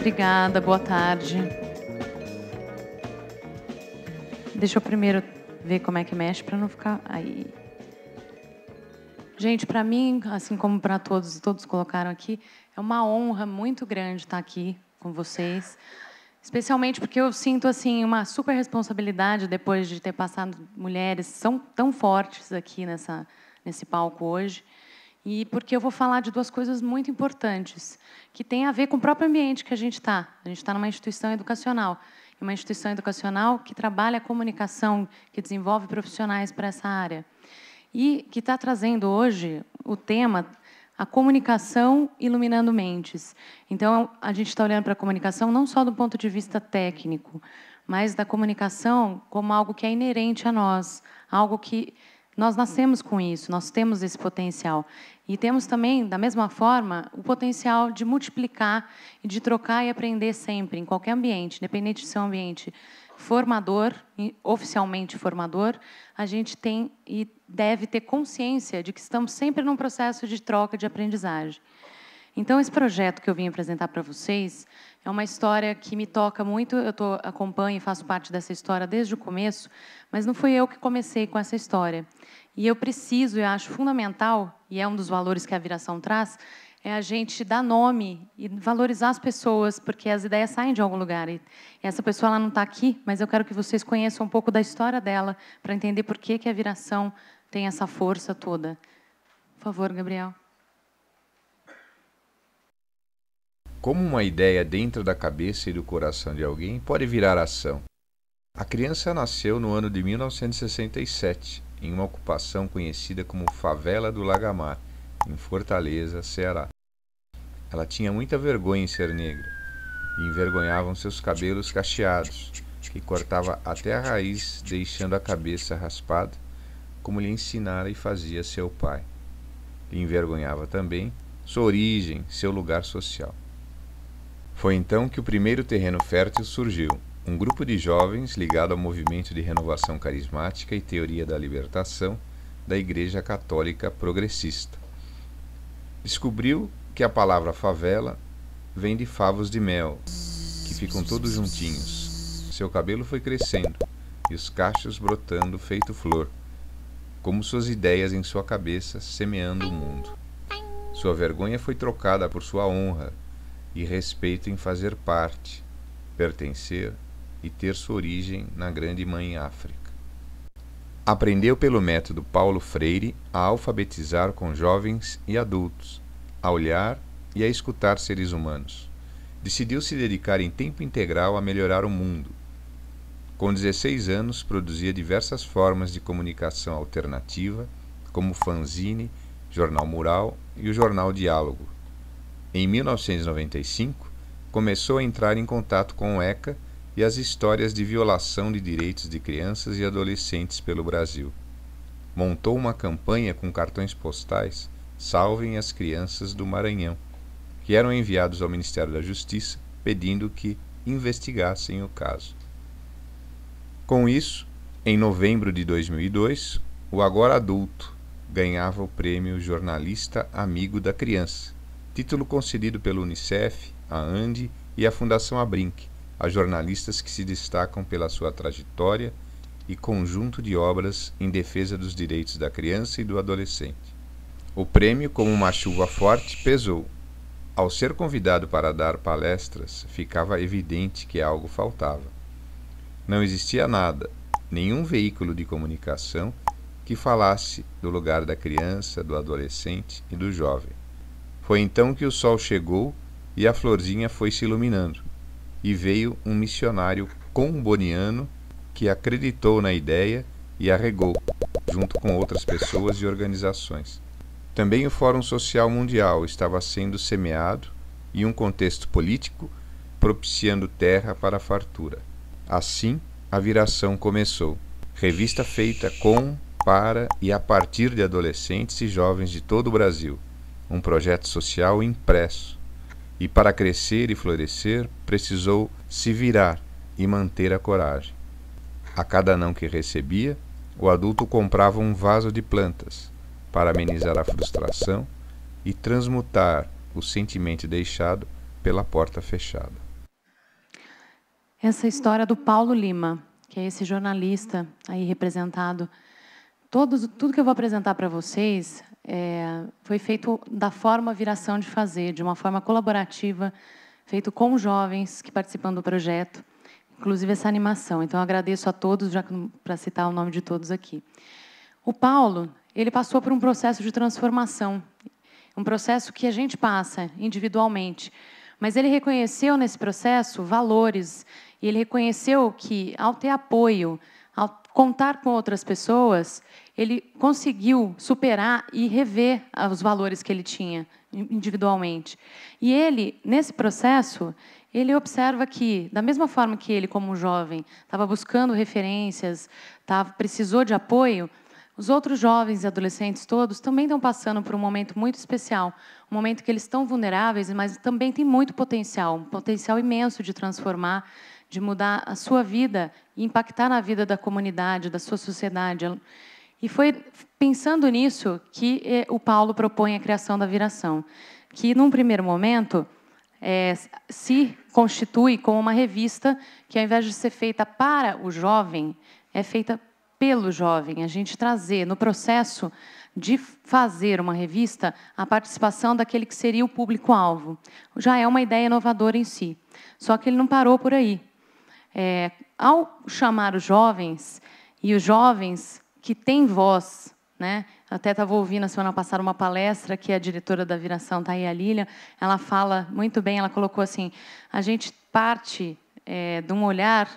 Obrigada, boa tarde. Deixa eu primeiro ver como é que mexe para não ficar aí. Gente, para mim, assim como para todos colocaram aqui, é uma honra muito grande estar aqui com vocês, especialmente porque eu sinto assim uma super responsabilidade depois de ter passado mulheres são tão fortes aqui nesse palco hoje. E porque eu vou falar de duas coisas muito importantes, que têm a ver com o próprio ambiente que a gente está. A gente está numa instituição educacional. Uma instituição educacional que trabalha a comunicação, que desenvolve profissionais para essa área. E que está trazendo hoje o tema, a comunicação iluminando mentes. Então, a gente está olhando para a comunicação não só do ponto de vista técnico, mas da comunicação como algo que é inerente a nós, algo que nós nascemos com isso, nós temos esse potencial. E temos também, da mesma forma, o potencial de multiplicar e de trocar e aprender sempre, em qualquer ambiente, independente de ser um ambiente formador, oficialmente formador, a gente tem e deve ter consciência de que estamos sempre num processo de troca, de aprendizagem. Então, esse projeto que eu vim apresentar para vocês é uma história que me toca muito. Eu acompanho e faço parte dessa história desde o começo, mas não fui eu que comecei com essa história. E eu preciso, eu acho fundamental, e é um dos valores que a Viração traz, é a gente dar nome e valorizar as pessoas, porque as ideias saem de algum lugar. E essa pessoa ela não está aqui, mas eu quero que vocês conheçam um pouco da história dela, para entender por que a Viração tem essa força toda. Por favor, Gabriel. Como uma ideia dentro da cabeça e do coração de alguém pode virar ação? A criança nasceu no ano de 1967, em uma ocupação conhecida como Favela do Lagamar, em Fortaleza, Ceará. Ela tinha muita vergonha em ser negra, e envergonhavam seus cabelos cacheados, que cortava até a raiz, deixando a cabeça raspada, como lhe ensinara e fazia seu pai. Lhe envergonhava também sua origem, seu lugar social. Foi então que o primeiro terreno fértil surgiu, um grupo de jovens ligado ao movimento de renovação carismática e teoria da libertação da Igreja Católica Progressista. Descobriu que a palavra favela vem de favos de mel, que ficam todos juntinhos. Seu cabelo foi crescendo e os cachos brotando feito flor, como suas ideias em sua cabeça semeando o mundo. Sua vergonha foi trocada por sua honra e respeito em fazer parte, pertencer e ter sua origem na grande mãe África. Aprendeu pelo método Paulo Freire a alfabetizar com jovens e adultos, a olhar e a escutar seres humanos. Decidiu se dedicar em tempo integral a melhorar o mundo. Com 16 anos, produzia diversas formas de comunicação alternativa, como o fanzine, jornal mural e o jornal Diálogo. Em 1995, começou a entrar em contato com o ECA e as histórias de violação de direitos de crianças e adolescentes pelo Brasil. Montou uma campanha com cartões postais Salvem as Crianças do Maranhão, que eram enviados ao Ministério da Justiça pedindo que investigassem o caso. Com isso, em novembro de 2002, o agora adulto ganhava o prêmio Jornalista Amigo da Criança, título concedido pelo Unicef, a ANDI e a Fundação Abrinq, a jornalistas que se destacam pela sua trajetória e conjunto de obras em defesa dos direitos da criança e do adolescente. O prêmio, como uma chuva forte, pesou. Ao ser convidado para dar palestras, ficava evidente que algo faltava. Não existia nada, nenhum veículo de comunicação que falasse do lugar da criança, do adolescente e do jovem. Foi então que o sol chegou e a florzinha foi se iluminando, e veio um missionário comboniano que acreditou na ideia e a regou, junto com outras pessoas e organizações. Também o Fórum Social Mundial estava sendo semeado e um contexto político propiciando terra para a fartura. Assim, a Viração começou, revista feita com, para e a partir de adolescentes e jovens de todo o Brasil, um projeto social impresso, e para crescer e florescer precisou se virar e manter a coragem. A cada não que recebia, o adulto comprava um vaso de plantas para amenizar a frustração e transmutar o sentimento deixado pela porta fechada. essa história do Paulo Lima, que é esse jornalista aí representado. Tudo que eu vou apresentar para vocês foi feito da forma Viração de Fazer, de uma forma colaborativa, feito com jovens que participam do projeto, inclusive essa animação. Então, eu agradeço a todos, já para citar o nome de todos aqui. O Paulo, ele passou por um processo de transformação, um processo que a gente passa individualmente, mas ele reconheceu nesse processo valores, e ele reconheceu que, ao ter apoio, ao contar com outras pessoas, ele conseguiu superar e rever os valores que ele tinha individualmente. E ele, nesse processo, ele observa que, da mesma forma que ele, como jovem, estava buscando referências, precisou de apoio, os outros jovens e adolescentes todos também estão passando por um momento muito especial, um momento que eles estão vulneráveis, mas também tem muito potencial, um potencial imenso de transformar, de mudar a sua vida e impactar na vida da comunidade, da sua sociedade. E foi pensando nisso que o Paulo propõe a criação da Viração, que, num primeiro momento, se constitui como uma revista que, ao invés de ser feita para o jovem, é feita pelo jovem. A gente trazer, no processo de fazer uma revista, a participação daquele que seria o público-alvo. Já é uma ideia inovadora em si. Só que ele não parou por aí. Ao chamar os jovens, e os jovens que têm voz, né? Até estava ouvindo a semana passada uma palestra que a diretora da Viração, Thaia Lília, ela fala muito bem, ela colocou assim, a gente parte de um olhar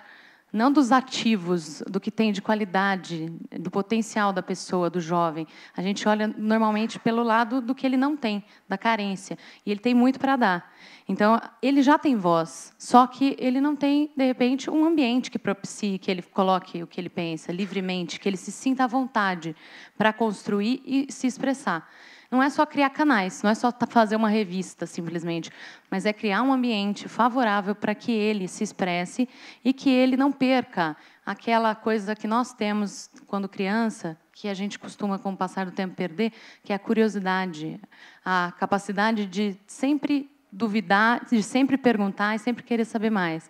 não dos ativos, do que tem de qualidade, do potencial da pessoa, do jovem. A gente olha normalmente pelo lado do que ele não tem, da carência. E ele tem muito para dar. Então, ele já tem voz, só que ele não tem, de repente, um ambiente que propicie que ele coloque o que ele pensa livremente, que ele se sinta à vontade para construir e se expressar. Não é só criar canais, não é só fazer uma revista, simplesmente, mas é criar um ambiente favorável para que ele se expresse e que ele não perca aquela coisa que nós temos quando criança, que a gente costuma, com o passar do tempo, perder, que é a curiosidade, a capacidade de sempre duvidar, de sempre perguntar e sempre querer saber mais.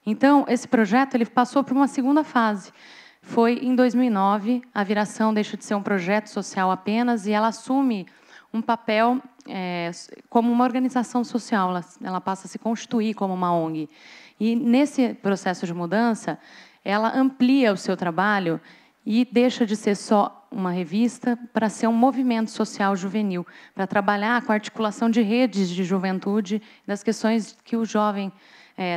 Então, esse projeto ele passou por uma segunda fase. Foi em 2009, a Viração deixa de ser um projeto social apenas e ela assume um papel como uma organização social, ela passa a se constituir como uma ONG. E, nesse processo de mudança, ela amplia o seu trabalho e deixa de ser só uma revista para ser um movimento social juvenil, para trabalhar com a articulação de redes de juventude, das questões que o jovem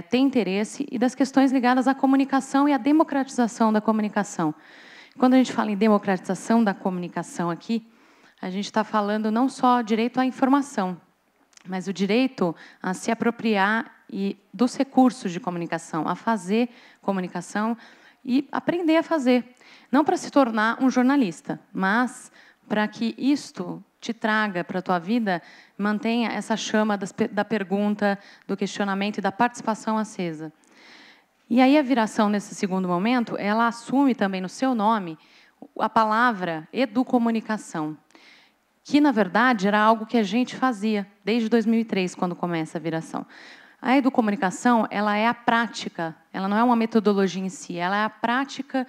tem interesse e das questões ligadas à comunicação e à democratização da comunicação. Quando a gente fala em democratização da comunicação aqui, a gente está falando não só direito à informação, mas o direito a se apropriar dos recursos de comunicação, a fazer comunicação e aprender a fazer. Não para se tornar um jornalista, mas para que isto te traga para a tua vida, mantenha essa chama da pergunta, do questionamento e da participação acesa. E aí a Viração, nesse segundo momento, ela assume também no seu nome a palavra educomunicação, que, na verdade, era algo que a gente fazia desde 2003, quando começa a Viração. A educomunicação, ela é a prática, ela não é uma metodologia em si, ela é a prática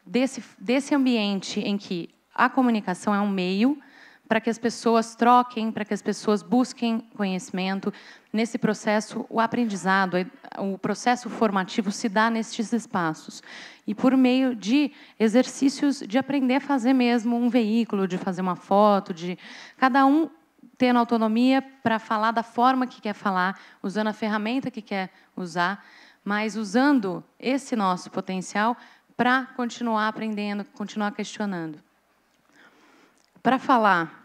desse ambiente em que a comunicação é um meio para que as pessoas troquem, para que as pessoas busquem conhecimento. Nesse processo, o aprendizado, o processo formativo se dá nestes espaços. E por meio de exercícios de aprender a fazer mesmo um veículo, de fazer uma foto, de cada um tendo autonomia para falar da forma que quer falar, usando a ferramenta que quer usar, mas usando esse nosso potencial para continuar aprendendo, continuar questionando. Para falar,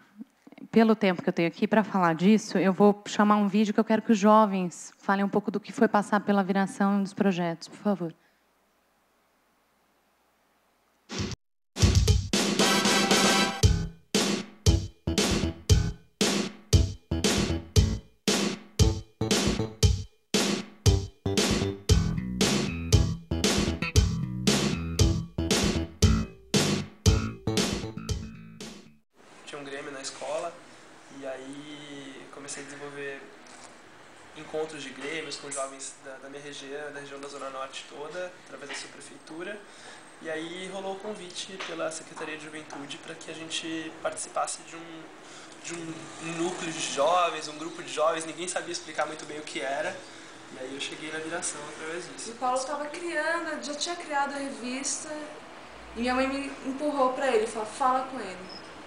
pelo tempo que eu tenho aqui, para falar disso, eu vou chamar um vídeo que eu quero que os jovens falem um pouco do que foi passar pela Viração dos projetos, por favor. Tinha um Grêmio na escola e aí comecei a desenvolver encontros de grêmios com jovens da minha região, da região da Zona Norte toda, através da sua prefeitura. E aí rolou o convite pela Secretaria de Juventude para que a gente participasse de um núcleo de jovens, um grupo de jovens, ninguém sabia explicar muito bem o que era. E aí eu cheguei na Viração através disso. E o Paulo estava criando, já tinha criado a revista, e minha mãe me empurrou para ele, falou, fala com ele.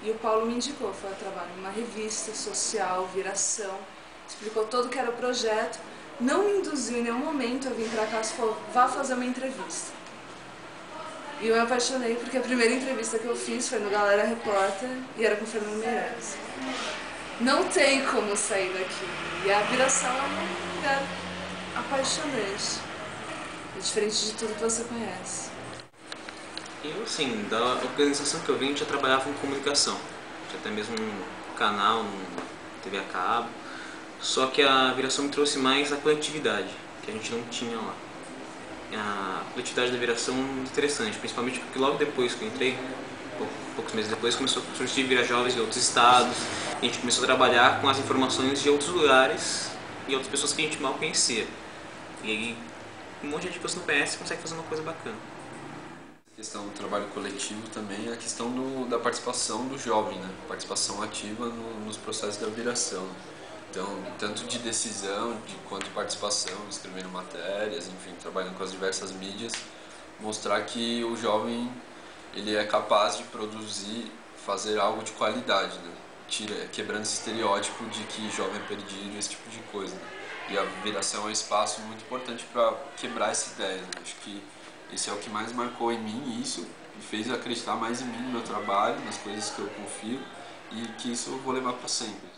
E o Paulo me indicou, falou, eu trabalho numa revista social, Viração, explicou todo o que era o projeto, não me induziu em nenhum momento a vir para cá e falou, vá fazer uma entrevista. E eu me apaixonei porque a primeira entrevista que eu fiz foi no Galera Repórter e era com o Fernando Meirelles. Não tem como sair daqui. E a Viração é um lugar apaixonante. É diferente de tudo que você conhece. Eu, assim, da organização que eu vim, a gente já trabalhava com comunicação. Tinha até mesmo um canal, TV a cabo. Só que a Viração me trouxe mais a coletividade, que a gente não tinha lá. A coletividade da Viração é muito interessante, principalmente porque logo depois que eu entrei, poucos meses depois, começou a surgir Vira Jovens de outros estados. E a gente começou a trabalhar com as informações de outros lugares e outras pessoas que a gente mal conhecia. E aí, um monte de gente que você não conhece consegue fazer uma coisa bacana. A questão do trabalho coletivo também é a questão da participação do jovem, né? Participação ativa nos processos da Viração. Então, tanto de decisão quanto participação, escrevendo matérias, enfim, trabalhando com as diversas mídias, mostrar que o jovem ele é capaz de produzir, fazer algo de qualidade, né? Quebrando esse estereótipo de que jovem é perdido, esse tipo de coisa, né? E a Viração é um espaço muito importante para quebrar essa ideia, né? Acho que esse é o que mais marcou em mim, isso me fez acreditar mais em mim, no meu trabalho, nas coisas que eu confio, e que isso eu vou levar para sempre.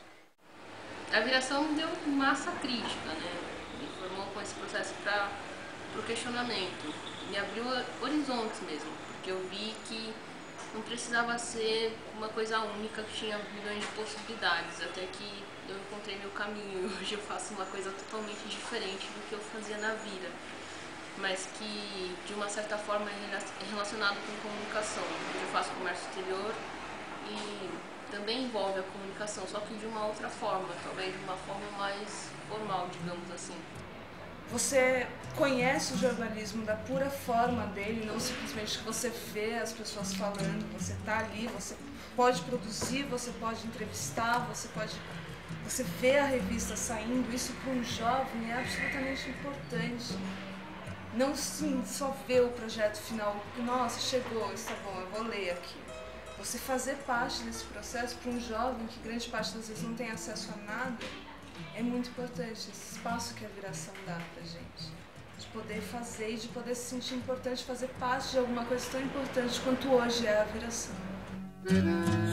A Viração deu massa crítica, né? Me formou com esse processo para o questionamento. Me abriu horizontes mesmo, porque eu vi que não precisava ser uma coisa única, que tinha milhões de possibilidades, até que eu encontrei meu caminho. Hoje eu faço uma coisa totalmente diferente do que eu fazia na vida, mas que de uma certa forma é relacionado com comunicação. Eu faço comércio exterior e também envolve a comunicação, só que de uma outra forma, talvez de uma forma mais formal, digamos assim. Você conhece o jornalismo da pura forma dele, não simplesmente que você vê as pessoas falando, você está ali, você pode produzir, você pode entrevistar, você vê a revista saindo, isso para um jovem é absolutamente importante. Não sim, só ver o projeto final, nossa, chegou, está bom, eu vou ler aqui. Você fazer parte desse processo para um jovem que grande parte das vezes não tem acesso a nada, é muito importante, esse espaço que a Viração dá pra gente. De poder fazer e de poder se sentir importante, fazer parte de alguma coisa tão importante quanto hoje é a Viração.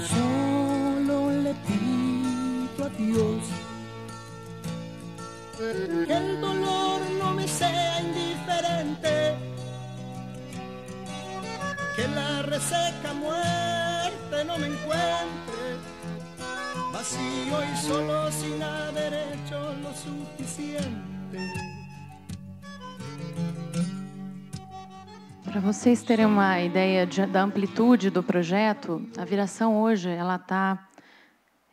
Solo le pido a Dios que el dolor no me sea indiferente, que la reseca muerte no me encuentre vacío y solo sin haber hecho lo suficiente. Para vocês terem uma ideia da amplitude do projeto, a Viração hoje ela está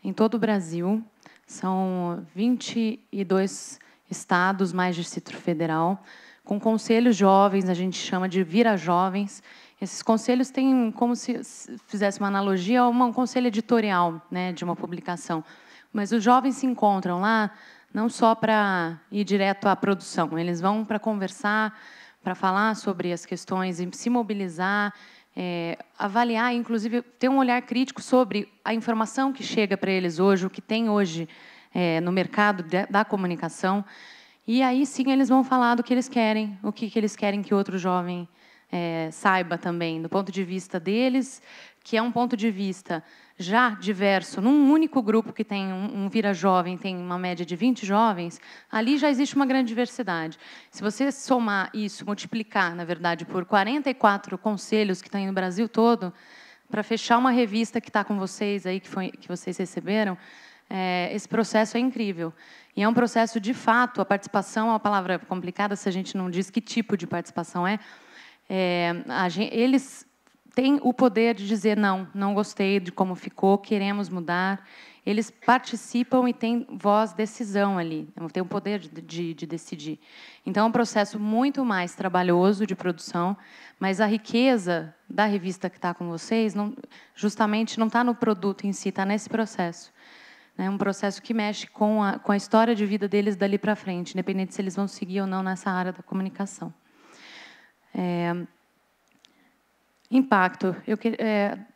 em todo o Brasil. São 22 estados, mais Distrito Federal, com conselhos jovens, a gente chama de Vira Jovens. Esses conselhos têm, como se fizesse uma analogia, um conselho editorial, né, de uma publicação. Mas os jovens se encontram lá não só para ir direto à produção, eles vão para conversar, para falar sobre as questões, se mobilizar, avaliar, inclusive ter um olhar crítico sobre a informação que chega para eles hoje, o que tem hoje no mercado da comunicação. E aí sim eles vão falar do que eles querem, o que eles querem que outro jovem saiba também, do ponto de vista deles, que é um ponto de vista já diverso, num único grupo que tem um Vira Jovem, tem uma média de 20 jovens, ali já existe uma grande diversidade. Se você somar isso, multiplicar, na verdade, por 44 conselhos que tem no Brasil todo, para fechar uma revista que está com vocês aí, que vocês receberam, esse processo é incrível. E é um processo, de fato, a participação é uma palavra complicada se a gente não diz que tipo de participação é. Eles têm o poder de dizer não gostei de como ficou, queremos mudar. eles participam e têm voz, decisão ali, têm o poder de decidir. Então, é um processo muito mais trabalhoso de produção, mas a riqueza da revista que está com vocês, justamente não está no produto em si, está nesse processo. É um processo que mexe com a história de vida deles dali para frente, independente se eles vão seguir ou não nessa área da comunicação. Impacto.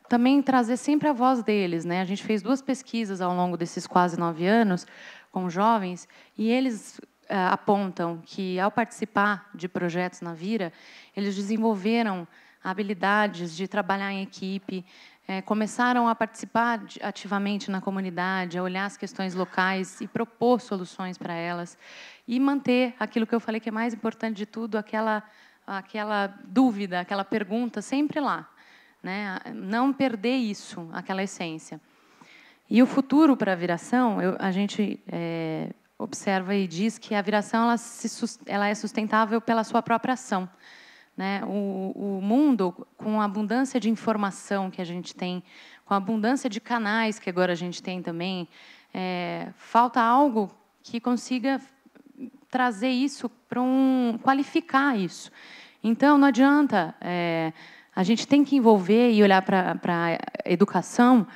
Também trazer sempre a voz deles, né? A gente fez 2 pesquisas ao longo desses quase 9 anos com jovens, e eles apontam que, ao participar de projetos na Vira, eles desenvolveram habilidades de trabalhar em equipe, começaram a participar ativamente na comunidade, a olhar as questões locais e propor soluções para elas, e manter aquilo que eu falei que é mais importante de tudo, aquela dúvida, aquela pergunta sempre lá, né? Não perder isso, aquela essência. E o futuro para a viração, a gente observa e diz que a viração ela é sustentável pela sua própria ação, né? O mundo, com a abundância de informação que a gente tem, com a abundância de canais que agora a gente tem também, falta algo que consiga trazer isso para qualificar isso. Então, não adianta, a gente tem que envolver e olhar para a educação,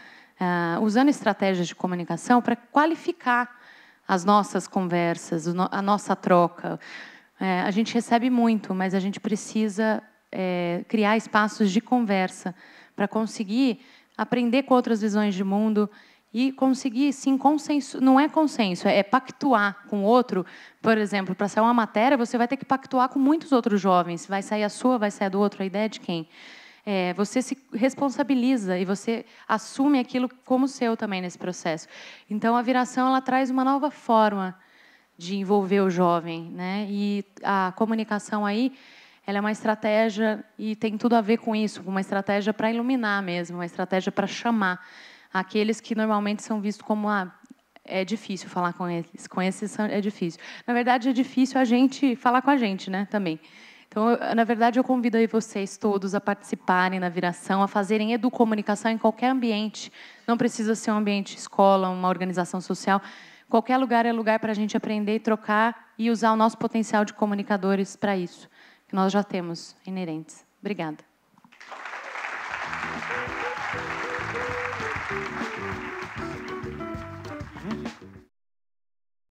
usando estratégias de comunicação para qualificar as nossas conversas, a nossa troca. A gente recebe muito, mas a gente precisa criar espaços de conversa para conseguir aprender com outras visões de mundo e conseguir, sim, consenso. Não é consenso, é pactuar com o outro. Por exemplo, para sair uma matéria, você vai ter que pactuar com muitos outros jovens. Vai sair a sua, vai sair a do outro, a ideia é de quem? Você se responsabiliza e você assume aquilo como seu também nesse processo. Então, a viração ela traz uma nova forma de envolver o jovem, né? E a comunicação aí, ela é uma estratégia, e tem tudo a ver com isso, uma estratégia para iluminar mesmo, uma estratégia para chamar aqueles que normalmente são vistos como é difícil falar com esses é difícil. Na verdade, é difícil a gente falar com a gente, né, também. Então, na verdade, eu convido aí vocês todos a participarem na viração, a fazerem educomunicação em qualquer ambiente. Não precisa ser um ambiente escola, uma organização social. Qualquer lugar é lugar para a gente aprender e trocar e usar o nosso potencial de comunicadores para isso, que nós já temos inerentes. Obrigada.